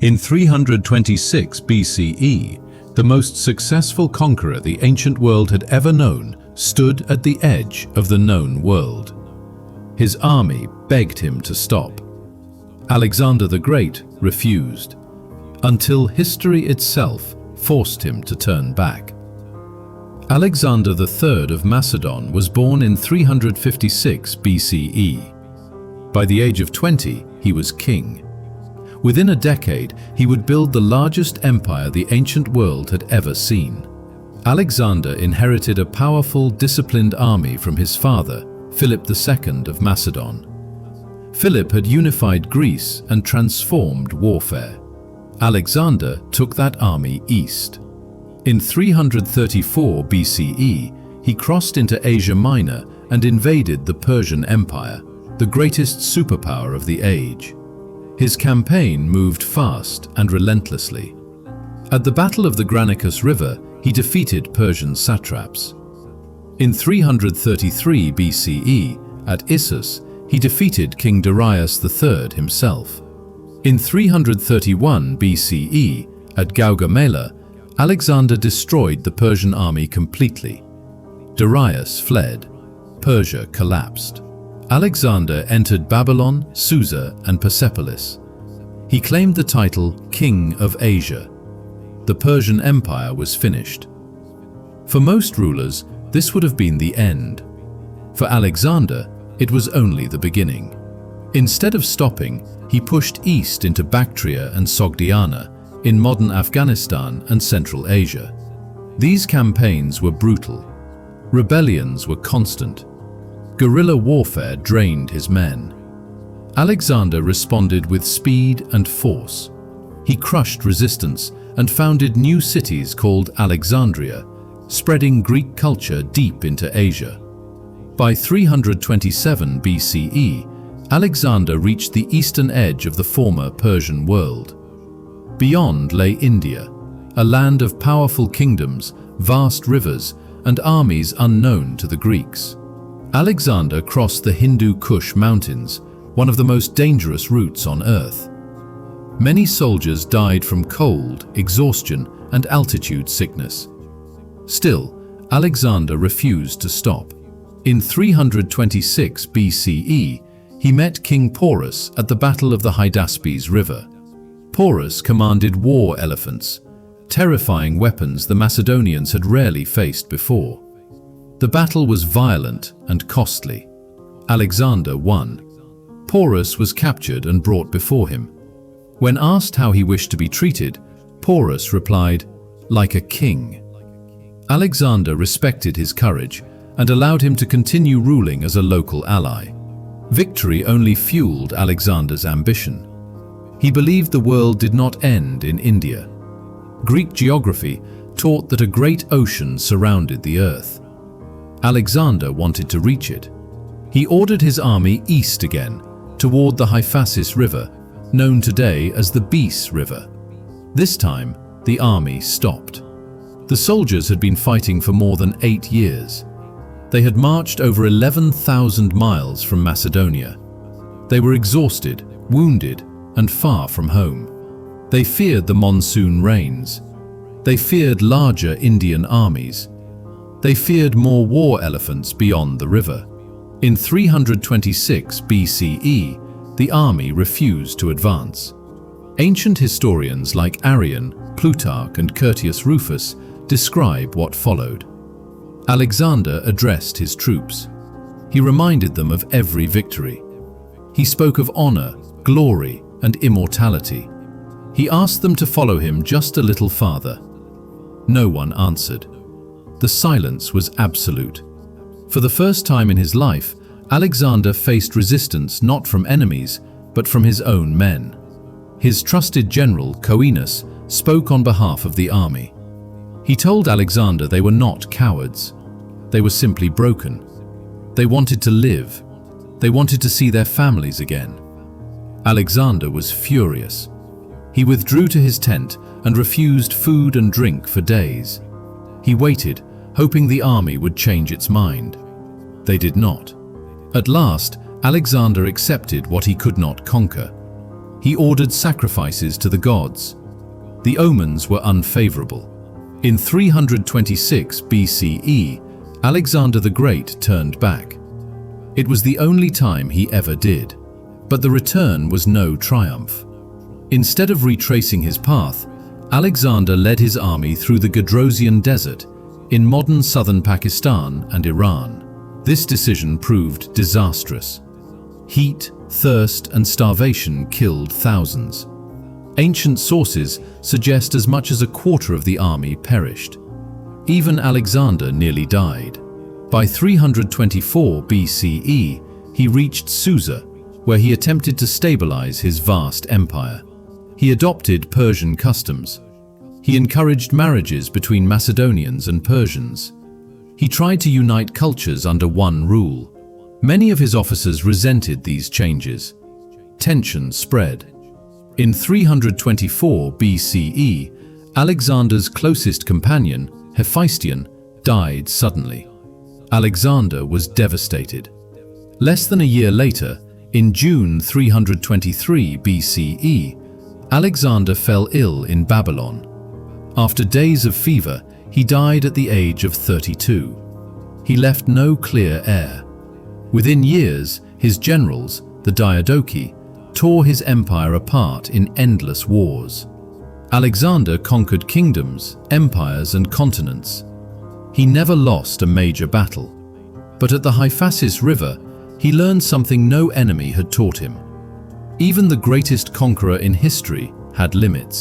In 326 BCE, the most successful conqueror the ancient world had ever known stood at the edge of the known world. His army begged him to stop. Alexander the Great refused, until history itself forced him to turn back. Alexander III of Macedon was born in 356 BCE. By the age of 20, he was king. Within a decade, he would build the largest empire the ancient world had ever seen. Alexander inherited a powerful, disciplined army from his father, Philip II of Macedon. Philip had unified Greece and transformed warfare. Alexander took that army east. In 334 BCE, he crossed into Asia Minor and invaded the Persian Empire, the greatest superpower of the age. His campaign moved fast and relentlessly. At the Battle of the Granicus River, he defeated Persian satraps. In 333 BCE, at Issus, he defeated King Darius III himself. In 331 BCE, at Gaugamela, Alexander destroyed the Persian army completely. Darius fled. Persia collapsed. Alexander entered Babylon, Susa, and Persepolis. He claimed the title King of Asia. The Persian Empire was finished. For most rulers, this would have been the end. For Alexander, it was only the beginning. Instead of stopping, he pushed east into Bactria and Sogdiana, in modern Afghanistan and Central Asia. These campaigns were brutal. Rebellions were constant. Guerrilla warfare drained his men. Alexander responded with speed and force. He crushed resistance and founded new cities called Alexandria, spreading Greek culture deep into Asia. By 327 BCE, Alexander reached the eastern edge of the former Persian world. Beyond lay India, a land of powerful kingdoms, vast rivers, and armies unknown to the Greeks. Alexander crossed the Hindu Kush Mountains, one of the most dangerous routes on Earth. Many soldiers died from cold, exhaustion, and altitude sickness. Still, Alexander refused to stop. In 326 BCE, he met King Porus at the Battle of the Hydaspes River. Porus commanded war elephants, terrifying weapons the Macedonians had rarely faced before. The battle was violent and costly. Alexander won. Porus was captured and brought before him. When asked how he wished to be treated, Porus replied, "Like a king." Alexander respected his courage and allowed him to continue ruling as a local ally. Victory only fueled Alexander's ambition. He believed the world did not end in India. Greek geography taught that a great ocean surrounded the earth. Alexander wanted to reach it. He ordered his army east again, toward the Hyphasis River, known today as the Beas River. This time, the army stopped. The soldiers had been fighting for more than 8 years. They had marched over 11,000 miles from Macedonia. They were exhausted, wounded, and far from home. They feared the monsoon rains. They feared larger Indian armies. They feared more war elephants beyond the river. In 326 BCE, the army refused to advance. Ancient historians like Arrian, Plutarch, and Curtius Rufus describe what followed. Alexander addressed his troops. He reminded them of every victory. He spoke of honor, glory, and immortality. He asked them to follow him just a little farther. No one answered. The silence was absolute. For the first time in his life, Alexander faced resistance not from enemies, but from his own men. His trusted general, Coenus, spoke on behalf of the army. He told Alexander they were not cowards. They were simply broken. They wanted to live. They wanted to see their families again. Alexander was furious. He withdrew to his tent and refused food and drink for days. He waited, hoping the army would change its mind. They did not. At last, Alexander accepted what he could not conquer. he ordered sacrifices to the gods. The omens were unfavorable. In 326 BCE, Alexander the Great turned back. It was the only time he ever did. But the return was no triumph. Instead of retracing his path, Alexander led his army through the Gedrosian Desert in modern southern Pakistan and Iran. This decision proved disastrous. Heat, thirst, and starvation killed thousands. Ancient sources suggest as much as a quarter of the army perished. Even Alexander nearly died. By 324 BCE, he reached Susa, where he attempted to stabilize his vast empire. He adopted Persian customs. He encouraged marriages between Macedonians and Persians. He tried to unite cultures under one rule. Many of his officers resented these changes. Tension spread. In 324 BCE, Alexander's closest companion, Hyphasis, died suddenly. Alexander was devastated. Less than a year later, in June 323 BCE, Alexander fell ill in Babylon. After days of fever, he died at the age of 32. He left no clear heir. Within years, his generals, the Diadochi, tore his empire apart in endless wars. Alexander conquered kingdoms, empires, and continents. He never lost a major battle. But at the Hyphasis River, he learned something no enemy had taught him. Even the greatest conqueror in history had limits.